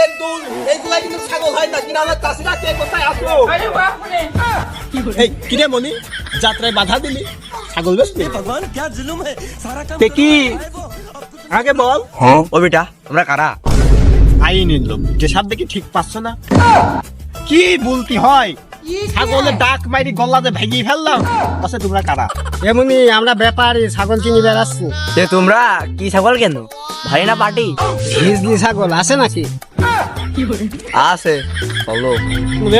ছাগলের দুধ এইগুলা কিন্তু ছাগল হয় না। গ্রামের চাষিরা কে কোথায় আসো? এই কিরে মনি, যাত্রায় বাধা দিলি, ছাগল বেচবি? भगवान क्या जुल्म है सारा काम কি আগে বল। ও বেটা তোমরা কারা? আইনের লোক, যে সব দেখি ঠিক পাচ্ছ না। কি বলতি হয়? ছাগলের ডাক মারি গলাতে ভেঙে ফেললাম। আচ্ছা তোমরা কারা? এমনি আমরা ব্যাপারী, ছাগল কিনে বেড়াচ্ছি। যে তোমরা কি ছাগল কেন? ভাই না পার্টি? হিজলি ছাগল আছে নাকি? আছে বলো।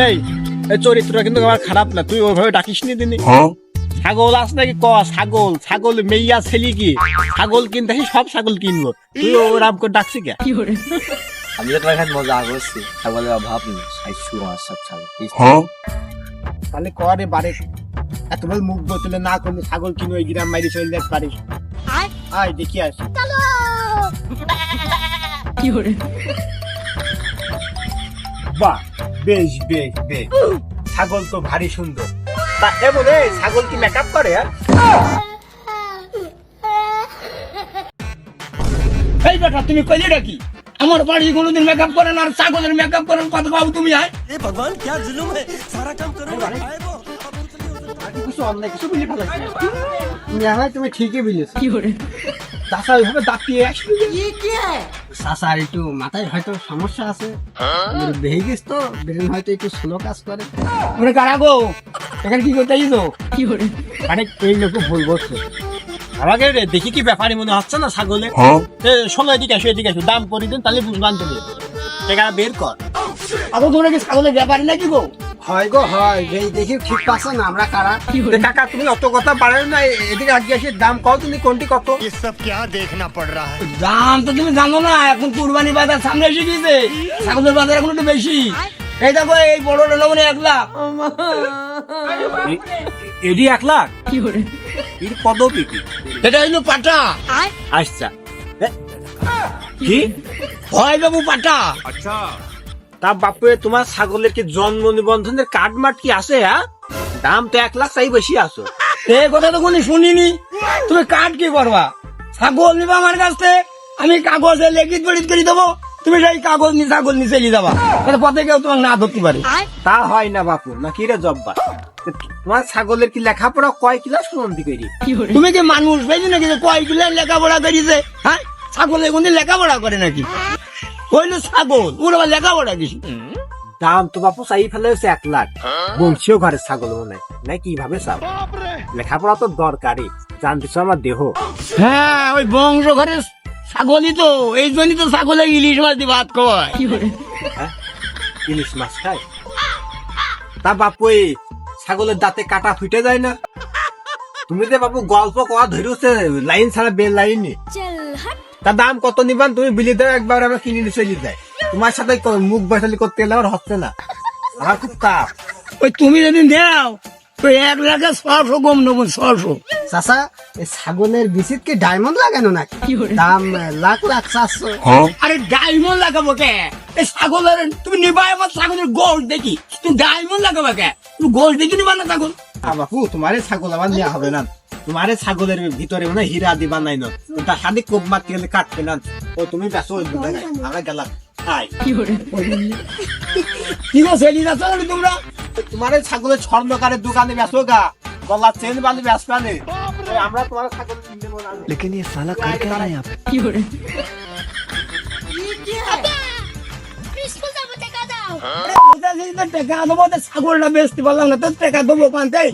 এই এই চরিত্রটা কিন্তু আমার খারাপ না, তুই ওইভাবে ডাকিস নি দিনি। ছাগল আস নাকি ক? ছাগল ছাগল মেইয়া ছেলি কি? ছাগল কিনতে সব ছাগল কিনবো, তুই ওরাম করে ডাকছি কে? আমি তো তোমার কাছে মজা করছি, ছাগলের অভাব নেই, 60 ছাগল। তাহলে করে বারে এত বড় মুখ বোতলে না করলে ছাগল কিনে ওই গ্রাম মাইরি চলে যেতে পারিস। আয় দেখি আসি। বাহ, বেশ বেশ বেশ, ছাগল তো ভারী সুন্দর। তা এমন ছাগল কি মেকআপ করে? এই বেটা তুমি কইলে কি? আমার বাড়ি কোনোদিন মেকআপ করেন আর ছাগলের মেকআপ করেন, কত বাবু তুমি আয়। ए भगवान क्या जुल्म है सारा काम करो खाए वो। কিছু অন্যায় কিছু বুঝে ফেলাইছি। তুমি ঠিকই বলেছো। চাষা ওইভাবে দাঁতিয়ে আসবি। চাচার একটু মাথায় হয়তো সমস্যা আছে, বেহে গেছে তো, ব্রেন হয়তো একটু স্লো কাজ করে। তোমরা কারা গো? এখানে কি করতে আইছো? আরে এই লোক ভুল বলছে। আমাকে রে দেখি কি ব্যাপারই মনে হচ্ছে না ছাগলে। শোনো এদিকে আসো, এদিকে আসো, দাম করে দিন তাহলে বুঝবান তুমি। টাকা বের কর। আবার তোমরা কি ছাগলের ব্যাপারী নাকি গো? হয় গো হয়, এই দেখি ঠিক পাচ্ছ না আমরা কারা। কাকা তুমি অত কথা পারেন না, এদিকে আগে আসে দাম কও তুমি কোনটি কত? ये सब क्या देखना पड़ रहा है? দাম তো তুমি জানো না, এখন কুরবানি বাজার সামনে এসে গিয়েছে, ছাগলের বাজার এখন একটু বেশি। এই দেখো এই বড় নমুনে 1 লাখ। এডি 1 লাখ? এর কত বিক্রি? এটা হইলো পাটা। আচ্ছা কি হয় বাবু পাটা। তা বাপু তোমার ছাগলের কি জন্ম নিবন্ধনের কার্ড মার্ট কি আছে? হ্যাঁ, দাম তো 1 লাখ চাই বেশি আছো। এই কথা তো কোনো শুনিনি। তুমি কাঠ কি করবা? ছাগল নিবা আমার কাছ থেকে, আমি কাগজে লেখিত পড়িত করে দেবো, তুমি সেই কাগজ নিয়ে ছাগল নিয়ে চলে যাবা, পথে কেউ তোমার না ধরতে পারে। তা হয় না বাপু, না কি রে জব্বা? তোমার ছাগলের কি লেখাপড়া কয় ক্লাস পর্যন্ত করি? তুমি কি মানুষ পেয়েছি নাকি যে কয় কিলো লেখাপড়া করিছে? হ্যাঁ, ছাগল এখন লেখাপড়া করে নাকি? হইলো ছাগল, ওর আবার লেখাপড়া কিছু। দাম তো বাপু চাই ফেলে 1 লাখ। বংশীয় ঘরের ছাগল মনে হয় না, কিভাবে চাও? লেখাপড়া তো দরকারি, জানতেছো আমার দেহ। হ্যাঁ, ওই বংশ ঘরের ছাগলই তো, এই জন্যই তো ছাগলে ইলিশ মাছ দিয়ে ভাত খাওয়ায়। ইলিশ মাছ খায়? তা বাপু এই ছাগলের দাঁতে কাটা ফুটে যায় না? তুমি যে বাবু গল্প কয়া ধরেছে, লাইন ছাড়া বেল লাইন নেই। তার দাম কত নিবান তুমি বিলি দাও, একবার আমরা কিনে নিয়ে চলে যাই। তোমার সাথে মুখ বসালি করতে গেলে আমার হচ্ছে না, আমার খুব কাপ। ওই তুমি যদি দাও তো 1 লাখে 600 কম নেবো, 600। চাচা, এই ছাগলের বিচিত কি ডায়মন্ড লাগানো নাকি? দাম লাখ লাখ 400। আরে ডায়মন্ড লাগাবো কে? এই ছাগলের তুমি নিবা, আমার ছাগলের গোল্ড দেখি, তুমি ডায়মন্ড লাগাবো কে? তুমি গোল্ড দেখি নিবা না ছাগল? বাপু তোমার ছাগল আমার নেওয়া হবে না, তোমার ছাগলের ভিতরে মানে হীরা দিবা নাই না, তার সাথে কোপ মারতে গেলে কাটবে না। ও তুমি বেসো, আমরা গেলাম। কি গো সেলি যাচ্ছ নাকি তোমরা? তোমার ছাগলের স্বর্ণকারের দোকানে বেসো গা, গলার চেন বালি বেসবা নেই। আমরা তোমার ছাগল নেবো না। लेकिन ये साला कर क्या रहा है यहाँ पे? টাকা দেবো, ছাগলটা বেচতে পারলাম না, তো টাকা দেবো পান্তে।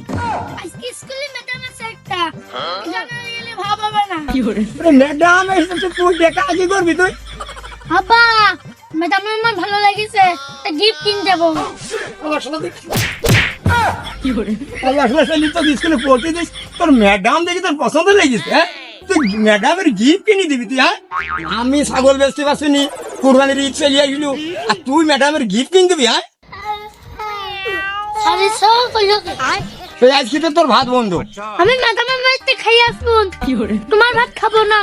ম্যাডাম তুই টাকা কি করবি তুই? আব্বা, ম্যাডামের আমার ভালো লাগিছে, গিফট কিন যাবো। স্কুলে পড়তে দিস, তোর ম্যাডাম দেখি তোর পছন্দ লেগেছে। হ্যাঁ, তুই ম্যাডামের গিফট কিনে দিবি তুই? হ্যাঁ, আমি ছাগল বেচতে পারছিনি, কুরবানির ঈদ চলে আসলো, আর তুই ম্যাডামের গিফট কিনে দিবি? হ্যাঁ, আজকে তো তোর ভাত বন্ধ। আমি ম্যাডামের বাড়িতে খাই আসবো, তোমার ভাত খাবো না।